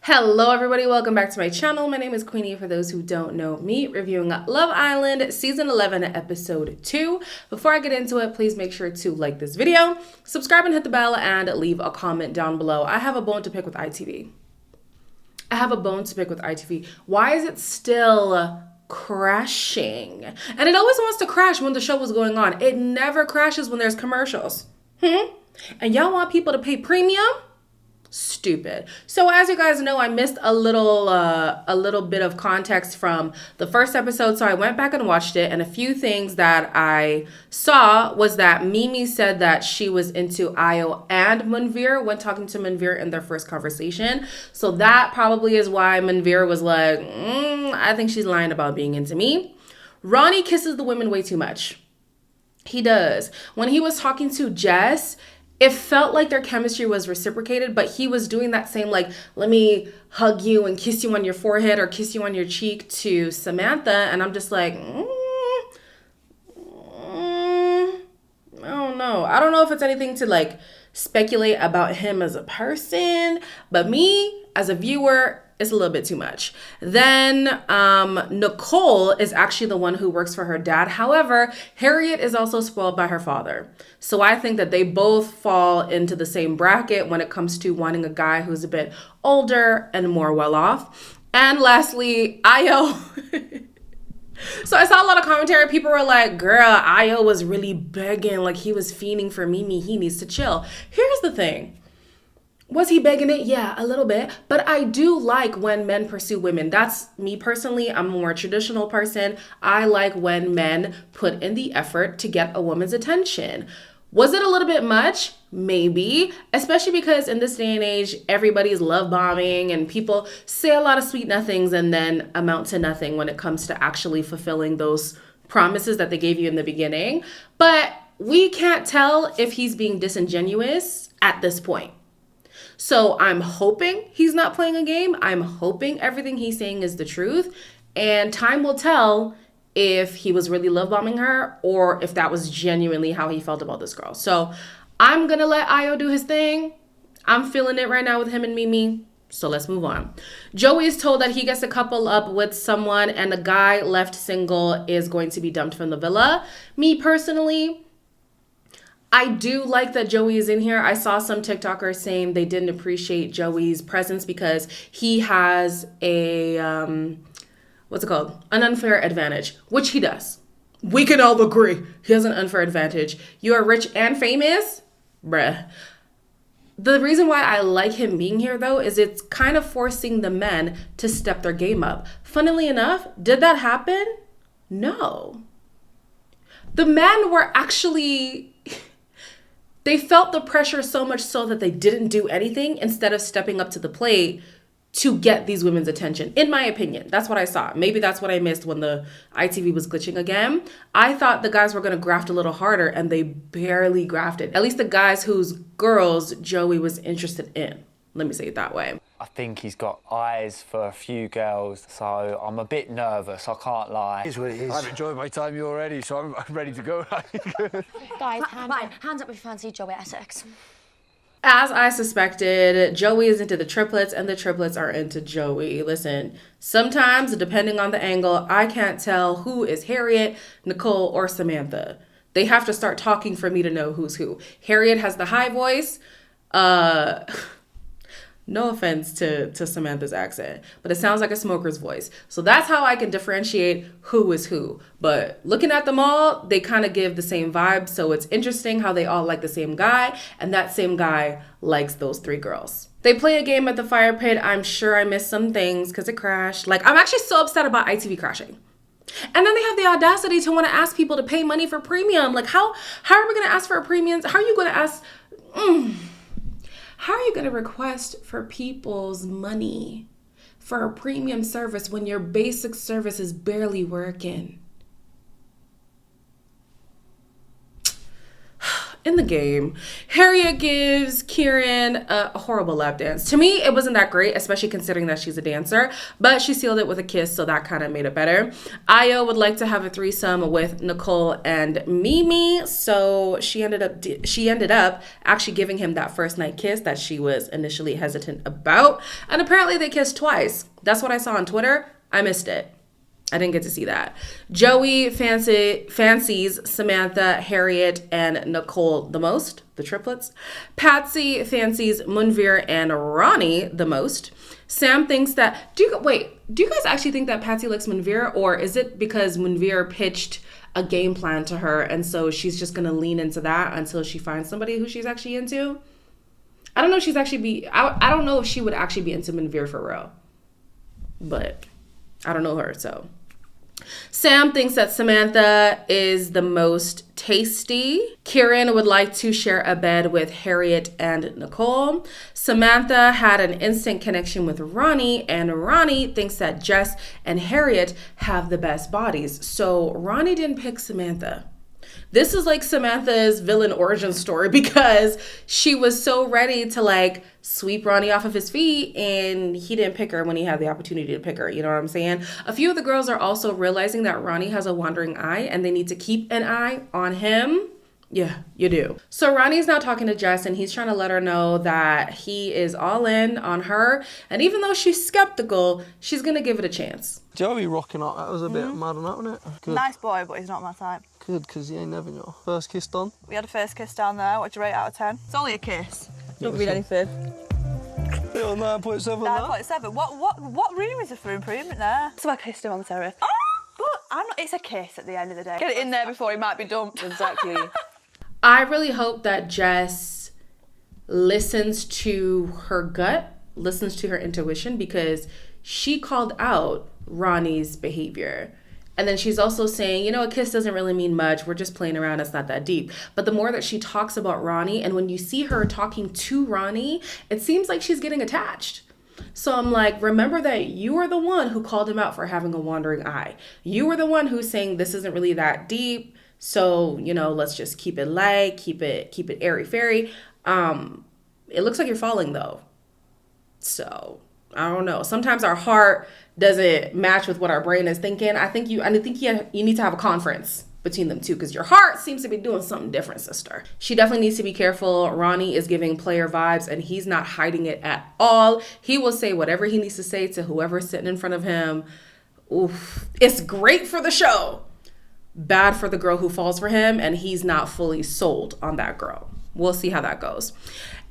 Hello everybody, welcome back to my channel. My name is Queenie for those who don't know me, reviewing Love Island Season 11 Episode 2. Before I get into it, please make sure to like this video, subscribe and hit the bell, and leave a comment down below. I have a bone to pick with ITV. Why is it still crashing? And it always wants to crash when the show is going on. It never crashes when there's commercials. And y'all want people to pay premium? Stupid. So as you guys know, I missed a little bit of context from the first episode, so I went back and watched it, and a few things that I saw was that Mimi said that she was into Ayo and Manveer when talking to Manveer in their first conversation. So that probably is why Manveer was like, I think she's lying about being into me. Ronnie kisses the women way too much. He does. When he was talking to Jess, it felt like their chemistry was reciprocated, but he was doing that same, like, let me hug you and kiss you on your forehead or kiss you on your cheek to Samantha. And I'm just like, I don't know. I don't know if it's anything to, like, speculate about him as a person, but me as a viewer, it's a little bit too much. Then Nicole is actually the one who works for her dad. However, Harriet is also spoiled by her father. So I think that they both fall into the same bracket when it comes to wanting a guy who's a bit older and more well off. And lastly, Ayo. So I saw a lot of commentary. People were like, girl, Ayo was really begging, like he was fiending for Mimi. He needs to chill. Here's the thing. Was he begging it? Yeah, a little bit. But I do like when men pursue women. That's me personally. I'm a more traditional person. I like when men put in the effort to get a woman's attention. Was it a little bit much? Maybe. Especially because in this day and age, everybody's love bombing and people say a lot of sweet nothings and then amount to nothing when it comes to actually fulfilling those promises that they gave you in the beginning. But we can't tell if he's being disingenuous at this point. So I'm hoping he's not playing a game. I'm hoping everything he's saying is the truth. And time will tell if he was really love bombing her or if that was genuinely how he felt about this girl. So I'm going to let Ayo do his thing. I'm feeling it right now with him and Mimi. So let's move on. Joey is told that he gets to couple up with someone and the guy left single is going to be dumped from the villa. Me personally, I do like that Joey is in here. I saw some TikTokers saying they didn't appreciate Joey's presence because he has a, an unfair advantage, which he does. We can all agree. He has an unfair advantage. You are rich and famous? Bruh. The reason why I like him being here, though, is it's kind of forcing the men to step their game up. Funnily enough, did that happen? No. The men were actually... They felt the pressure so much so that they didn't do anything instead of stepping up to the plate to get these women's attention. In my opinion, that's what I saw. Maybe that's what I missed when the ITV was glitching again. I thought the guys were going to graft a little harder and they barely grafted. At least the guys whose girls Joey was interested in. Let me say it that way. I think he's got eyes for a few girls, so I'm a bit nervous, I can't lie. It is what it is. I've enjoyed my time here already, so I'm ready to go. Guys, hands up if you fancy Joey Essex. As I suspected, Joey is into the triplets and the triplets are into Joey. Listen, sometimes, depending on the angle, I can't tell who is Harriet, Nicole, or Samantha. They have to start talking for me to know who's who. Harriet has the high voice. No offense to Samantha's accent, but it sounds like a smoker's voice. So that's how I can differentiate who is who. But looking at them all, they kind of give the same vibe. So it's interesting how they all like the same guy, and that same guy likes those three girls. They play a game at the fire pit. I'm sure I missed some things because it crashed. Like, I'm actually so upset about ITV crashing. And then they have the audacity to want to ask people to pay money for premium. Like, how are we going to ask for a premium? How are you going to ask... How are you going to request for people's money for a premium service when your basic service is barely working? in the game. Harriet gives Kieran a horrible lap dance. To me, it wasn't that great, especially considering that she's a dancer, but she sealed it with a kiss, so that kind of made it better. Io would like to have a threesome with Nicole and Mimi, so she ended up actually giving him that first night kiss that she was initially hesitant about, and apparently they kissed twice. That's what I saw on Twitter. I missed it. I didn't get to see that. Joey fancies Samantha, Harriet, and Nicole the most, the triplets. Patsy fancies Munveer and Ronnie the most. Sam thinks that, do you guys actually think that Patsy likes Munveer, or is it because Munveer pitched a game plan to her and so she's just gonna lean into that until she finds somebody who she's actually into? I don't know if I don't know if she would actually be into Munveer for real, but I don't know her, so. Sam thinks that Samantha is the most tasty. Kieran would like to share a bed with Harriet and Nicole. Samantha had an instant connection with Ronnie, and Ronnie thinks that Jess and Harriet have the best bodies. So Ronnie didn't pick Samantha. This is like Samantha's villain origin story because she was so ready to like sweep Ronnie off of his feet and he didn't pick her when he had the opportunity to pick her. You know what I'm saying? A few of the girls are also realizing that Ronnie has a wandering eye and they need to keep an eye on him. Yeah, you do. So Ronnie's now talking to Jess and he's trying to let her know that he is all in on her. And even though she's skeptical, she's going to give it a chance. Joey rocking up, that was a bit mad on that, wasn't it? Good. Nice boy, but he's not my type. Good, because he ain't never your first kiss done. We had a first kiss down there. What'd you rate out of 10? It's only a kiss. Don't mean anything. Little 9.7 9.7. What room is there for improvement there? So I kissed him on the terrace. Oh, but it's a kiss at the end of the day. Get it in there before he might be dumped. Exactly. I really hope that Jess listens to her gut, listens to her intuition, because she called out Ronnie's behavior. And then she's also saying, a kiss doesn't really mean much. We're just playing around. It's not that deep. But the more that she talks about Ronnie, and when you see her talking to Ronnie, it seems like she's getting attached. So I'm like, remember that you are the one who called him out for having a wandering eye. You were the one who's saying this isn't really that deep. So, let's just keep it light, keep it airy-fairy. It looks like you're falling though. So I don't know. Sometimes our heart doesn't match with what our brain is thinking. I think you need to have a conference between them two, because your heart seems to be doing something different, sister. She definitely needs to be careful. Ronnie is giving player vibes and he's not hiding it at all. He will say whatever he needs to say to whoever's sitting in front of him. Oof. It's great for the show. Bad for the girl who falls for him, and he's not fully sold on that girl. We'll see how that goes.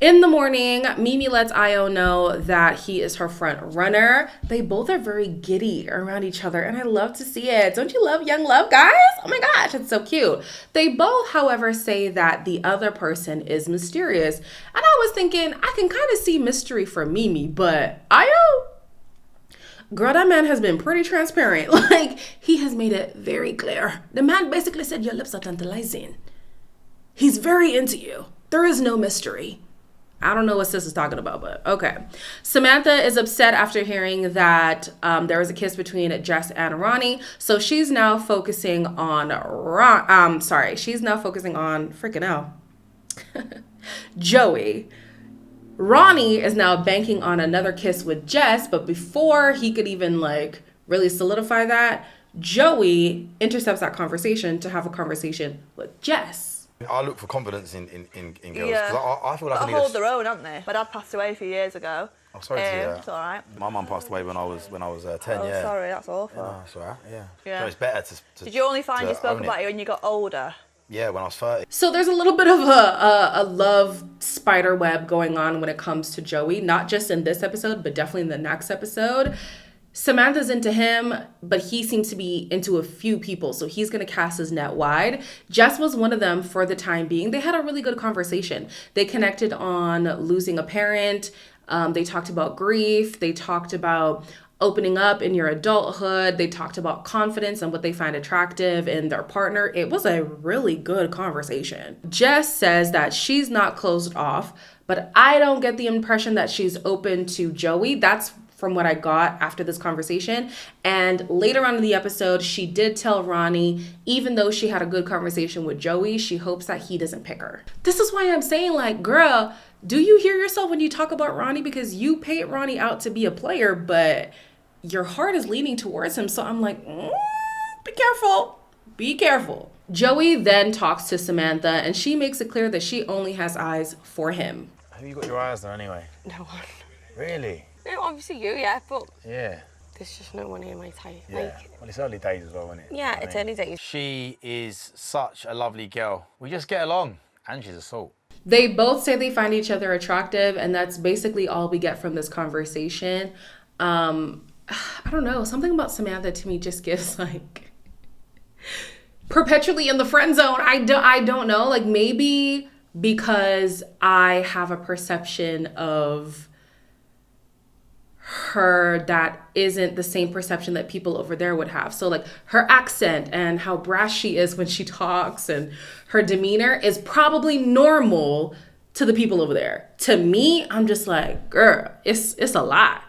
In the morning, Mimi lets Io know that he is her front runner. They both are very giddy around each other, and I love to see it. Don't you love young love, guys? Oh my gosh, it's so cute. They both, however, say that the other person is mysterious. And I was thinking, I can kind of see mystery for Mimi, but Io? Girl, that man has been pretty transparent. Like, he has made it very clear. The man basically said, your lips are tantalizing. He's very into you. There is no mystery. I don't know what sis is talking about, but okay. Samantha is upset after hearing that there was a kiss between Jess and Ronnie. So she's now focusing on Joey. Ronnie is now banking on another kiss with Jess, but before he could even really solidify that, Joey intercepts that conversation to have a conversation with Jess. I look for confidence in girls. Yeah. 'Cause I feel like I they need hold their own, haven't they? My dad passed away a few years ago. I'm sorry to hear that. It's all right. My mum passed away when I was 10. Oh, yeah. sorry, that's awful. Oh, it's all right. Yeah. Yeah. So it's better to. Did you only find to you spoke own about it when you got older? Yeah, when I was 30. So there's a little bit of a love spider web going on when it comes to Joey, not just in this episode, but definitely in the next episode. Samantha's into him, but he seems to be into a few people, so he's going to cast his net wide. Jess was one of them for the time being. They had a really good conversation. They connected on losing a parent. They talked about grief. They talked about opening up in your adulthood. They talked about confidence and what they find attractive in their partner. It was a really good conversation. Jess says that she's not closed off, but I don't get the impression that she's open to Joey. That's from what I got after this conversation. And later on in the episode, she did tell Ronnie, even though she had a good conversation with Joey, she hopes that he doesn't pick her. This is why I'm saying, like, girl, do you hear yourself when you talk about Ronnie? Because you paid Ronnie out to be a player, but your heart is leaning towards him. So I'm like, be careful. Be careful. Joey then talks to Samantha, and she makes it clear that she only has eyes for him. Who you got your eyes on anyway? No one. Really? No, obviously you, yeah, but Yeah. there's just no one in my type. Yeah. Like, Well, it's early days as well, isn't it? yeah, it's early days. She is such a lovely girl. We just get along. And she's a salt. They both say they find each other attractive, and that's basically all we get from this conversation. I don't know. Something about Samantha to me just gives like perpetually in the friend zone. I don't know. Like maybe because I have a perception of her that isn't the same perception that people over there would have. So like her accent and how brash she is when she talks and her demeanor is probably normal to the people over there. To me, I'm just like, girl, it's a lot.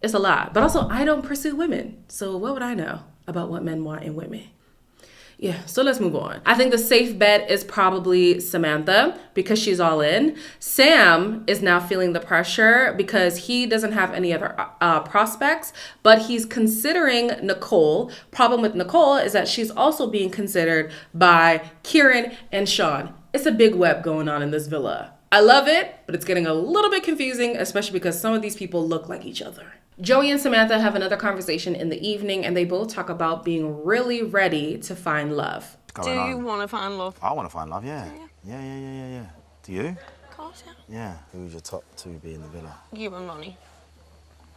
It's a lot. But also I don't pursue women. So what would I know about what men want in women? Yeah, so let's move on. I think the safe bet is probably Samantha because she's all in. Sam is now feeling the pressure because he doesn't have any other prospects, but he's considering Nicole. Problem with Nicole is that she's also being considered by Kieran and Sean. It's a big web going on in this villa. I love it, but it's getting a little bit confusing, especially because some of these people look like each other. Joey and Samantha have another conversation in the evening, and they both talk about being really ready to find love. Do you want to find love? I want to find love, yeah. Yeah. Do you? Of course, yeah. Yeah. Who's your top two be in the villa? You and Ronnie.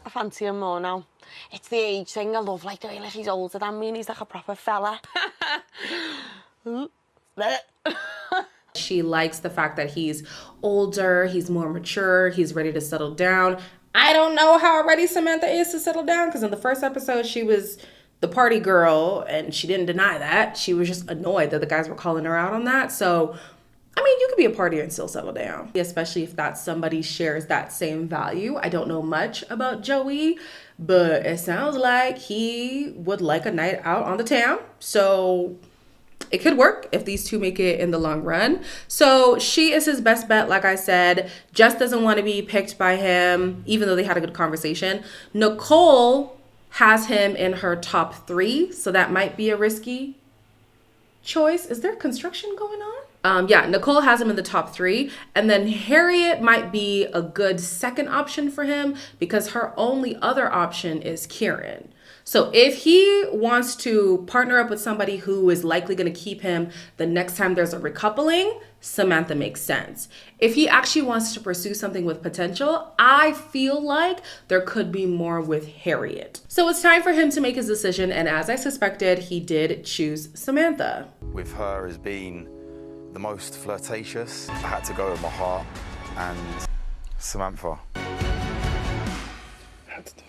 I fancy him more now. It's the age thing. I love like the way like he's older than me and he's like a proper fella. She likes the fact that he's older, he's more mature, he's ready to settle down. I don't know how ready Samantha is to settle down because in the first episode, she was the party girl and she didn't deny that. She was just annoyed that the guys were calling her out on that. So, I mean, you could be a partier and still settle down, especially if that somebody shares that same value. I don't know much about Joey, but it sounds like he would like a night out on the town. So it could work if these two make it in the long run. So she is his best bet, like I said. Jess doesn't want to be picked by him, even though they had a good conversation. Nicole has him in her top 3, so that might be a risky choice. Is there construction going on? Yeah, Nicole has him in the top 3. And then Harriet might be a good second option for him because her only other option is Kieran. So if he wants to partner up with somebody who is likely going to keep him the next time there's a recoupling, Samantha makes sense. If he actually wants to pursue something with potential, I feel like there could be more with Harriet. So it's time for him to make his decision, and as I suspected, he did choose Samantha. With her as being the most flirtatious, I had to go with my heart and Samantha. Had to do.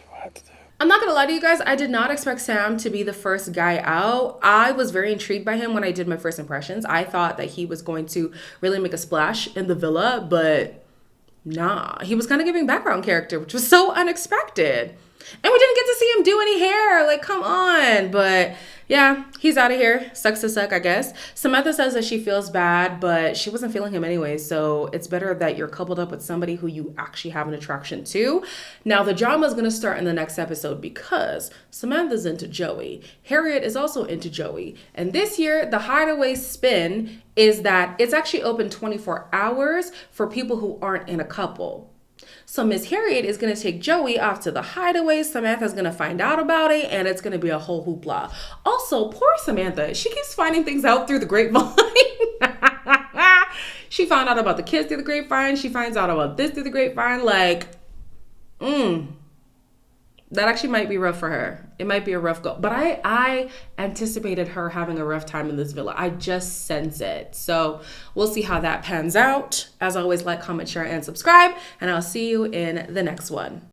I'm not gonna lie to you guys, I did not expect Sam to be the first guy out. I was very intrigued by him when I did my first impressions. I thought that he was going to really make a splash in the villa, but nah. He was kind of giving background character, which was so unexpected. And we didn't get to see him do any hair, like come on. But yeah, he's out of here. Sucks to suck, I guess. Samantha says that she feels bad, but she wasn't feeling him anyway. So it's better that you're coupled up with somebody who you actually have an attraction to. Now the drama is going to start in the next episode because Samantha's into Joey. Harriet is also into Joey. And this year, the Hideaway spin is that it's actually open 24 hours for people who aren't in a couple. So Miss Harriet is going to take Joey off to the Hideaway. Samantha's going to find out about it, and it's going to be a whole hoopla. Also, poor Samantha. She keeps finding things out through the grapevine. She found out about the kids through the grapevine. She finds out about this through the grapevine. Like, that actually might be rough for her. It might be a rough go. But I anticipated her having a rough time in this villa. I just sense it. So we'll see how that pans out. As always, like, comment, share, and subscribe. And I'll see you in the next one.